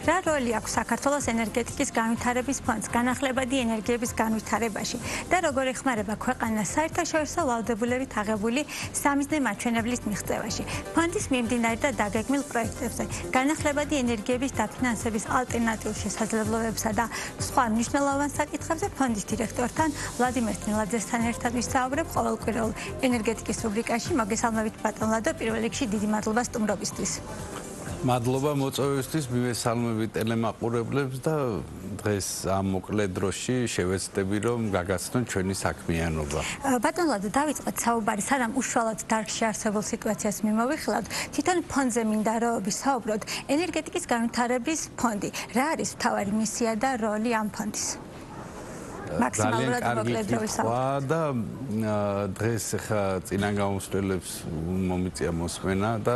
რა როლი აქვს საქართველოს ენერგეტიკის განვითარების ფონდს განახლებადი ენერგიების განვითარებაში და როგორ ეხმარება ქვეყანას საერთაშორისო ვალდებულებით აღებული სამიზნე მაჩვენებლის მიღწევაში. ფონდის მიმდინარე და დაგეგმილ პროექტებზე, განახლებადი ენერგიების დაფინანსების ალტერნატიულ შესაძლებლობებსა და სხვა მნიშვნელოვან საკითხებზე ფონდის დირექტორთან ვლადიმერ ძნელაძესთან ერთად ვისაუბრებ ყოველკვირეულ ენერგეტიკის რუბრიკაში. მოგესალმებით ბატონ ლადო, პირველ რიგში დიდი მადლობა სტუმრობისთვის. მადლობა მოწვევისთვის, მივესალმებით ტელემაყურებლებს და დღეს ამ მოკლე დროში შევეცდები რომ გაგაცნოთ ჩვენი საქმიანობა. ბატონ ლადო, დავიწყოთ საუბარი, სანამ უშუალოდ დარგში არსებულ სიტუაციას მიმოვიხილავთ, თვითონ ფონდზე მინდა რომ ვისაუბროთ. ენერგეტიკის განვითარების ფონდი, რა არის მთავარი მისია და როლი ამ ფონდის? ძალიან კარგი კითხვა და დღეს ხა წინან გამოსვლელებს მომიწია მოსმენა და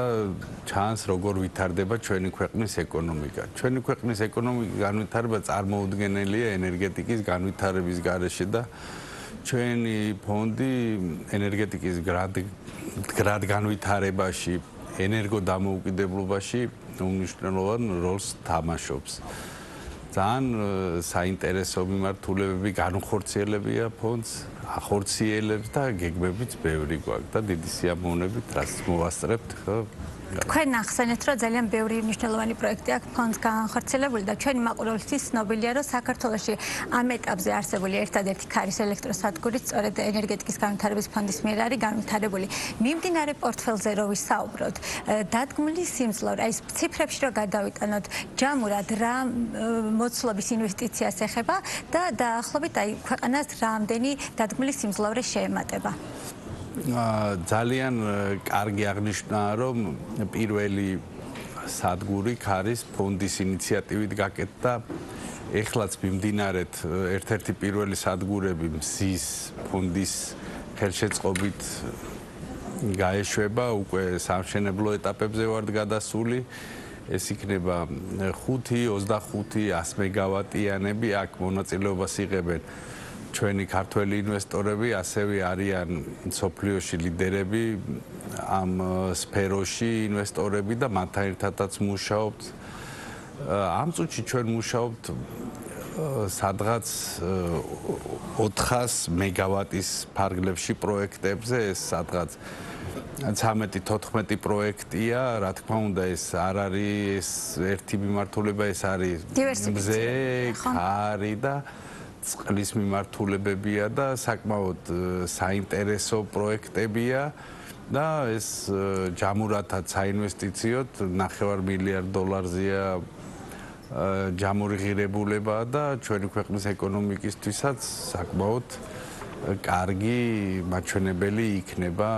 ჩანს როგორ ვითარდება ჩვენი ქვეყნის ეკონომიკა. ჩვენი ქვეყნის ეკონომიკის განვითარება წარმოუდგენელია ენერგეტიკის განვითარების გარეშე და ჩვენი ფონდი ენერგეტიკის გრად განვითარებაში, ენერგოდამოუკიდებლობაში უმნიშვნელოვან როლს თამაშობს. ძალიან საინტერესო მიმართულებები განხორციელებია ფონდს, ახორციელებს და გეგმებიც ბევრი გვაქვს და დიდი სიამოვნებით რაც მოვასწრებთ. თქვენ ახსენეთ, რომ ძალიან ბევრი მნიშვნელოვანი პროექტი აქვს ფონდს განხორციელებული და ჩვენი მაყურებლისთვის ცნობილია, რომ საქართველოში ამ ეტაპზე არსებული ერთადერთი ქარის ელექტროსადგური სწორედ ენერგეტიკის განვითარების ფონდის მიერ არის განვითარებული. მიმდინარე პორტფელზე რო ვისაუბროთ, დადგმული სიმძლავრე, აი ციფრებში რო გადავიტანოთ, ჯამურად რა მოცულობის ინვესტიციას ეხება და დაახლოებით აი ქვეყანას რამდენი დადგმული სიმძლავრე შეემატება. ძალიან კარგი აღნიშვნაა, რომ პირველი სადგური ქარის ფონდის ინიციატივით გაკეთდა. ეხლაც მიმდინარეთ ერთ-ერთი პირველი სადგურები მზის ფონდის ხელშეწყობით გაეშვება, უკვე სამშენებლო ეტაპებზე ვართ გადასული. ეს იქნება 5-25 100 მეგავატიანები, აქ მონაწილეობას იღებენ ჩვენი ქართველი ინვესტორები, ასევე არიან მსოფლიოში ლიდერები ამ სფეროში ინვესტორები და მათთან ერთადაც მუშაობთ. ამ წუთში ჩვენ მუშაობთ სადღაც 400 მეგავატის ფარგლებში პროექტებზე, ეს სადღაც 13-14 პროექტია, რა თქმა უნდა ეს არ არის ეს ერთი მიმართულება, ეს არის მზე, ქარი და წყლის მიმართულებებია და საკმაოდ საინტერესო პროექტებია და ეს ჯამურათაც საინვესტიციოდ $9 მილიარდზეა ჯამური ღირებულება და ჩვენი ქვეყნის ეკონომიკისთვისაც საკმაოდ კარგი მაჩვენებელი იქნება.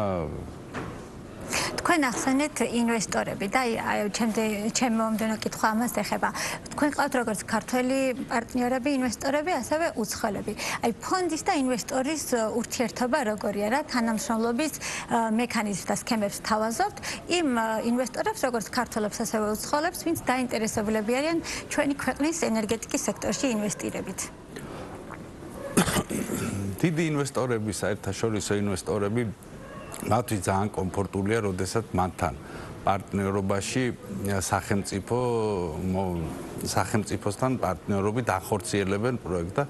თქვენ ახსენეთ ინვესტორები და ჩემი მომდევნო კითხვა ამას ეხება. თქვენ ყავთ როგორც ქართველი პარტნიორები, ინვესტორები, ასევე უცხოელები. აი ფონდის და ინვესტორის ურთიერთობა როგორია რა? თანამშრომლობის მექანიზმს და სქემებს თავაზობთ იმ ინვესტორებს, როგორც ქართველებს, ასევე უცხოელებს, ვინც დაინტერესებულები არიან ჩვენი ქვეყნის ენერგეტიკის სექტორში ინვესტირებით. დიდი ინვესტორები, საერთაშორისო ინვესტორები მათთვის ძალიან კომფორტულია, როდესაც მათთან პარტნიორობაში სახელმწიფოსთან პარტნიორობით ახორციელებენ პროექტს და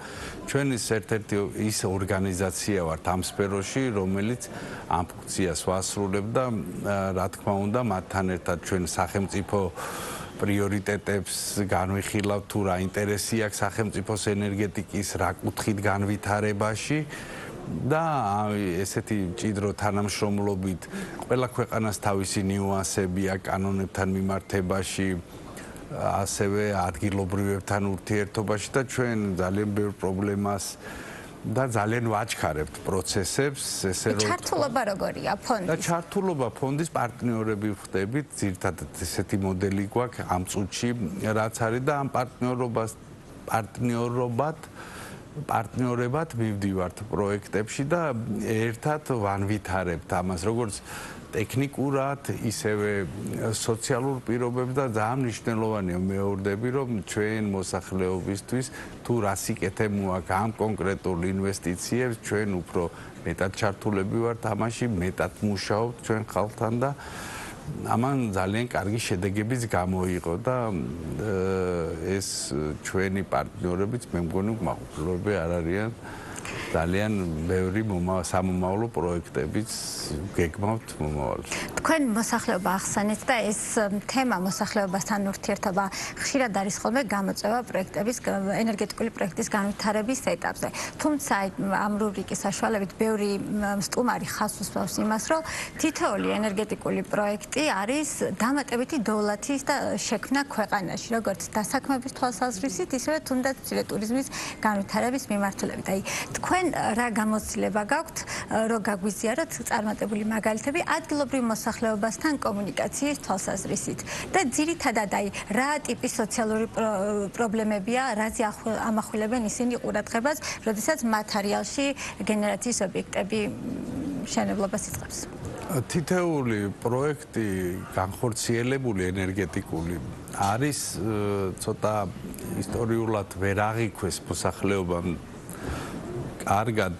ჩვენი ერთ-ერთი ის ორგანიზაცია ვართ ამ სფეროში, რომელიც ამ ფუნქციას ვასრულებ და რა თქმა უნდა მათთან ერთად ჩვენ სახელმწიფო პრიორიტეტებს განვიხილავთ, თუ რა ინტერესი აქვს სახელმწიფოს ენერგეტიკის რა კუთხით განვითარებაში. და ესეთი მჭიდრო თანამშრომლობით ყველა ქვეყანას თავისი ნიუანსები აქვს კანონებთან მიმართებაში, ასევე ადგილობრივებთან ურთიერთობაში და ჩვენ ძალიან ბევრ პრობლემას და ძალიან ვაჩქარებთ პროცესებს, ესე რომ ჩართულობა როგორია ფონდის? და ჩართულობა ფონდის პარტნიორები ვხდებით, ძირითადად ესეთი მოდელი გვაქვს ამ წუთში, რაც არის და ამ პარტნიორებად მივდივართ პროექტებში და ერთად ვანვითარებთ ამას, როგორც ტექნიკურად, ისევე სოციალურ პირობებს და ძალიან მნიშვნელოვანია მეორდები, რომ ჩვენ მოსახლეობისთვის თუ რა სიკეთე მოაქვს ამ კონკრეტულ ინვესტიციებს, ჩვენ უფრო მეტად ჩართულები ვართ ამაში, მეტად მუშაობთ ჩვენ ხალხთან და ამან ძალიან კარგი შედეგებიც გამოიღო და ეს ჩვენი პარტნიორებიც მე მგონი მაყურებელი არ არიან ძალიან ბევრი სამომავლო პროექტებიც გეგმავთ მომავალში. თქვენ მოსახლეობა ახსენეთ და ეს თემა მოსახლეობასთან ურთიერთობა ხშირად არის ხოლმე გამოწვევა პროექტების ენერგეტიკული პროექტის განვითარების ეტაპზე. თუმცა ამ რუბრიკის საშუალებით ბევრი სტუმარი ხაზს უსვამს იმას, რომ თითოეული ენერგეტიკული პროექტი არის დამატებითი დოვლათის და შექმნა ქვეყანაში, როგორც დასაქმების თვალსაზრისით, ისევე თუნდაც მცირე ტურიზმის განვითარების მიმართულებით. აი, თქვენ რა გამოცდილება გაქვთ, რომ გაგვიზიაროთ წარმატებული მაგალითები ადგილობრივ მოსახლეობასთან კომუნიკაციის თვალსაზრისით და ძირითადად აი რა ტიპის სოციალური პრობლემებია, რაზე ამახვილებენ ისინი ყურადღებას, როდესაც მატერიალში გენერაციის ობიექტები მშენებლობას იწყებს. თითეული პროექტი განხორციელებული ენერგეტიკული არის ცოტა ისტორიულად ვერ აღიქვეს მოსახლეობამ კარგად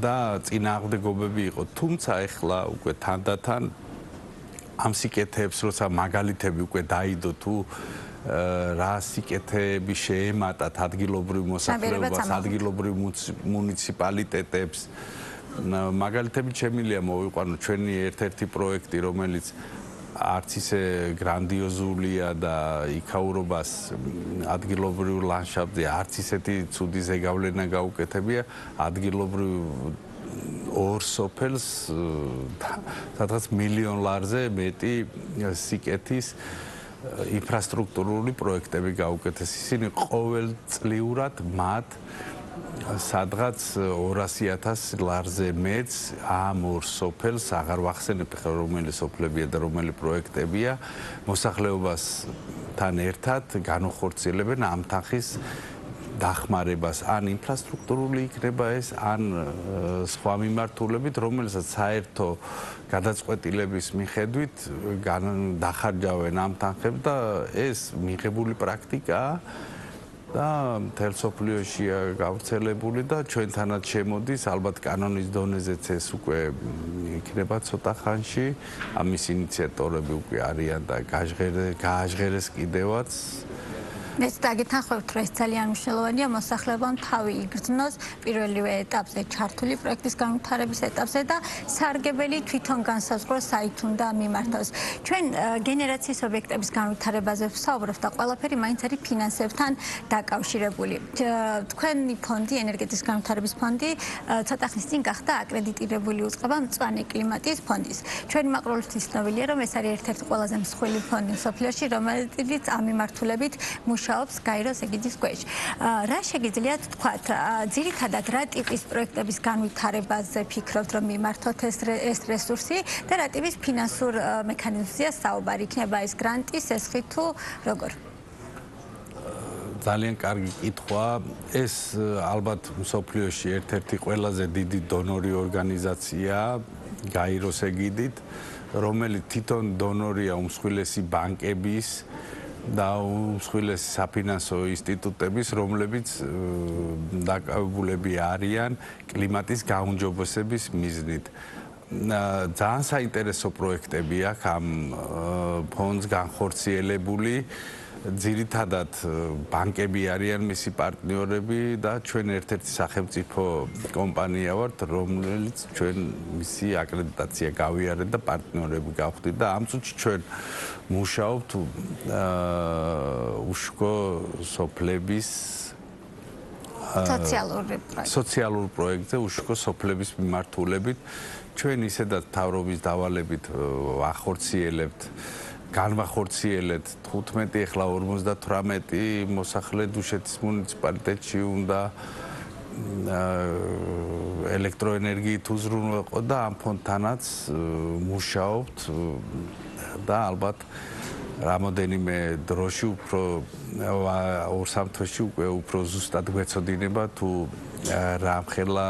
და წინააღმდეგობები იყო. თუმცა ეხლა უკვე თანდათან ამ სიკეთეებს როცა მაგალითები უკვე დაიდო თუ რა სიკეთეები შეემატათ ადგილობრივ მოსახლეობას, ადგილობრივ მუნიციპალიტეტებს. მაგალითები შემილია მოვიყვანო ჩვენი ერთ-ერთი პროექტი, რომელიც არც ისე გრანდიოზულია და იქაურობას ადგილობრივ ლანდშაფტზე არც ისეთი ცუდი ზეგავლენა გაუკეთებია ადგილობრივ ორ სოფელს სადღაც მილიონ ლარზე მეტი სიკეთის ინფრასტრუქტურული პროექტები გაუკეთეს. ისინი ყოველწლიურად მათ სადღაც 200,000 ლარზე მეც ამ ორ სოფელს აღარ ვახსენებ ხა რომელი სოფლებია და რომელი პროექტებია მოსახლეობასთან ერთად განუხორციელებენ ამ თანხის დახმარებას ან ინფრასტრუქტურული იქნება ეს ან სხვა მიმართულებით რომელსაც საერთო გადაწყვეტილების მიხედვით დახარჯავენ ამ თანხებს და ეს მიღებული პრაქტიკაა და მთელ სოფლიოშია გავრცელებული და ჩვენთანაც შემოდის ალბათ კანონის დონეზეც ეს უკვე იქნება ცოტა ხანში ამის ინიციატორები უკვე არიან და გააჟღერეს კიდევაც ეს დაგეთანხმებთ რომ ეს ძალიან მნიშვნელოვანია მოსახლეობამ თავი იგრძნოს პირველივე ეტაპზე ჩართული პროექტის განვითარების ეტაპზე და სარგებელი თვითონ განსაზღვროს საით უნდა მიმართოს. ჩვენ გენერაციის ობიექტების განვითარებაზე ვსაუბრობთ და ყველაფერი მაინც არის ფინანსებთან დაკავშირებული. თქვენი ფონდი, ენერგეტიკის განვითარების ფონდი, ცოტა ხნის წინ გახდა აკრედიტირებული უწყება მწვანე კლიმატის ფონდის. ჩვენი მაყურებლისთვის ცნობილია რომ ეს არის ერთ-ერთი ყველაზე მსხვილი ფონდი მსოფლიოში, რომელიც ამ მიმართულებით მუშაობს გაეროს ეგიდის ქვეშ. რა შეგიძლიათ თქვათ, ძირითადად რა ტიპის პროექტების განვითარებაზე ფიქრობთ, რომ მიმართოთ ეს რესურსი და რა ტიპის ფინანსურ მექანიზმზეა საუბარი? იქნება ეს გრანტის, ესხი თუ როგორ? ძალიან კარგი კითხვა. ეს ალბათ მსოფლიოში ერთ-ერთი ყველაზე დიდი დონორი ორგანიზაციაა გაეროს ეგიდით, რომელიც თვითონ დონორია უმსხვილესი ბანკების და უმსხვილესი საფინანსო ინსტიტუტების, რომლებიც დაკავებულები არიან კლიმატის გაუმჯობესების მიზნით. ძალიან საინტერესო პროექტები აქვს ამ ფონდს განხორციელებული. ძირითადად ბანკები არიან მისი პარტნიორები და ჩვენ ერთ-ერთი სახელმწიფო კომპანია ვართ, რომელიც ჩვენ მისი აკრედიტაცია გავიარეთ და პარტნიორები გავხდით და ამ წუთში ჩვენ მუშაობთ უშუქო სოფლების სოციალურ პროექტზე უშუქო სოფლების მიმართულებით. ჩვენ ისედაც მთავრობის დავალებით ახორციელებთ განვახორციელეთ 15 ახლა 58 მოსახლე დუშეთის მუნიციპალიტეტში უნდა ელექტროენერგიით უზრუნველყო და ამ ფონდთანაც მუშაობთ და ალბათ რამოდენიმე დროში უფრო 2-3 თვეში უკვე უფრო ზუსტად გვეცოდინება თუ რამხელა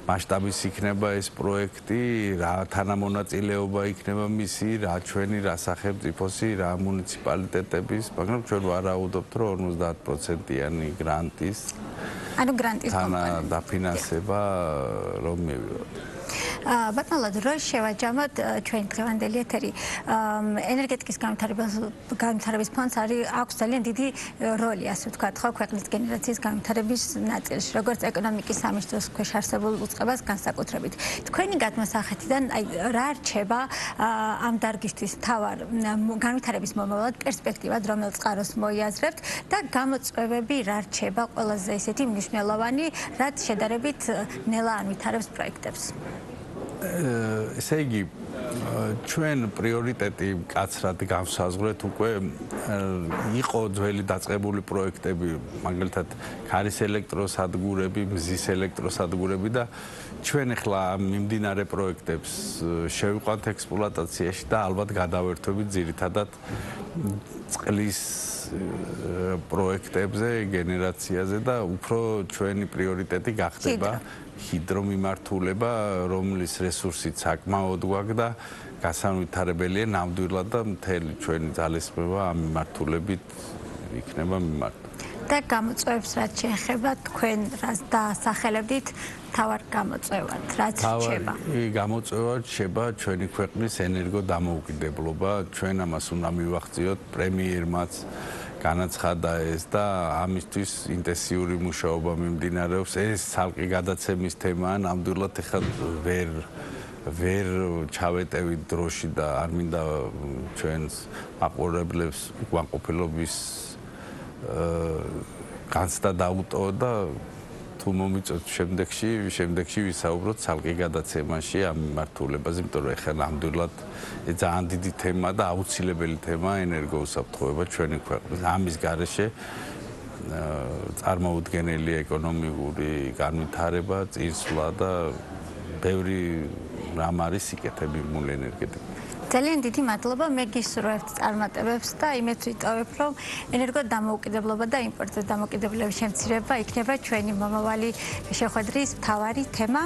მასშტაბის იქნება ეს პროექტი, რა თანამონაწილეობა იქნება მისი, რა ჩვენი, რა სახელმწიფოსი, რა მუნიციპალიტეტების, მაგრამ ჩვენ ვარაუდობთ, რომ 50%-იანი გრანტის ანუ გრანტის კომპანია დაფინანსება რომ მივიღოთ. ბატონო რო შევაჯამოთ ჩვენ დღევანდელი ეთერი ენერგეტიკის განვითარების ფონდს აქვს ძალიან დიდი როლი, ასე ვთქვათ, ხო, ქვეყნის გენერაციის განვითარების ნაწილში, როგორც ეკონომიკის სამინისტროს ქვეშ არსებულ უწყებას განსაკუთრებით. თქვენი გადმოსახედიდან რა რჩება ამ დარგისთვის მთავარ განვითარების მომავალად პერსპექტივად, რომელიც წყაროს მოიაზრებთ და გამოწვევები რა რჩება ყველაზე ისეთი მნიშვნელოვანი, რაც შედარებით ნელა ანვითარებს პროექტებს. ესე იგი ჩვენ პრიორიტეტი კაცრად გავსაზღვრეთ უკვე იყო ძველი დაწყებული პროექტები, მაგალითად ქარის ელექტროსადგურები, მზის ელექტროსადგურები და ჩვენ ახლა მიმდინარე პროექტებს შევიყვანთ ექსპლუატაციაში და ალბათ გადავერთვებით ძირითადად წყლის პროექტებზე, გენერაციაზე და უფრო ჩვენი პრიორიტეტი გახდება ჰიდრომიმართულება, რომლის რესურსით საკმაოდ გვაქვს და გასავითარებელია ნამდვილად და მთელი ჩვენი ძალისხმევა ამ მიმართულებით იქნება მიმართული. და გამოწვევებს რაც შეეხება თქვენ რაც დაასახელებდით თავარ გამოწვევად, რაც რჩება. გამოწვევა რჩება ჩვენი ქვეყნის ენერგოდამოუკიდებლობა, ჩვენ ამას უნდა მივახციოთ, პრემიერმაც განაცხადა ეს და ამისთვის ინტენსიური მუშაობა მიმდინარეობს. ეს ცალკე გადაცემის თემაა, ნამდვილად ეხლა ვერ ჩავეტევით დროში და არ მინდა ჩვენს მაყურებლებს უკმაყოფილების განცდა დაუტოვო და თუ მომიწევთ შემდეგში ვისაუბროთ ცალკე გადაცემაში ამ მიმართულებაზე, იმიტომ რომ ეხლა ნამდვილად ძალიან დიდი თემაა და აუცილებელი თემაა ენერგოუსაფრთხოება ჩვენი ქვეყნის. ამის გარეშე წარმოუდგენელი ეკონომიკური განვითარება, წინსვლა და ბევრი რამ არის სიკეთებიანი ენერგეტიკა. ძალიან დიდი მადლობა, მე გისურვებთ წარმატებებს და იმეც ვიტოვებ, რომ ენერგოდამოუკიდებლობა და იმპორტზე დამოკიდებულების შემცირება იქნება ჩვენი მომავალი შეხვედრის მთავარი თემა.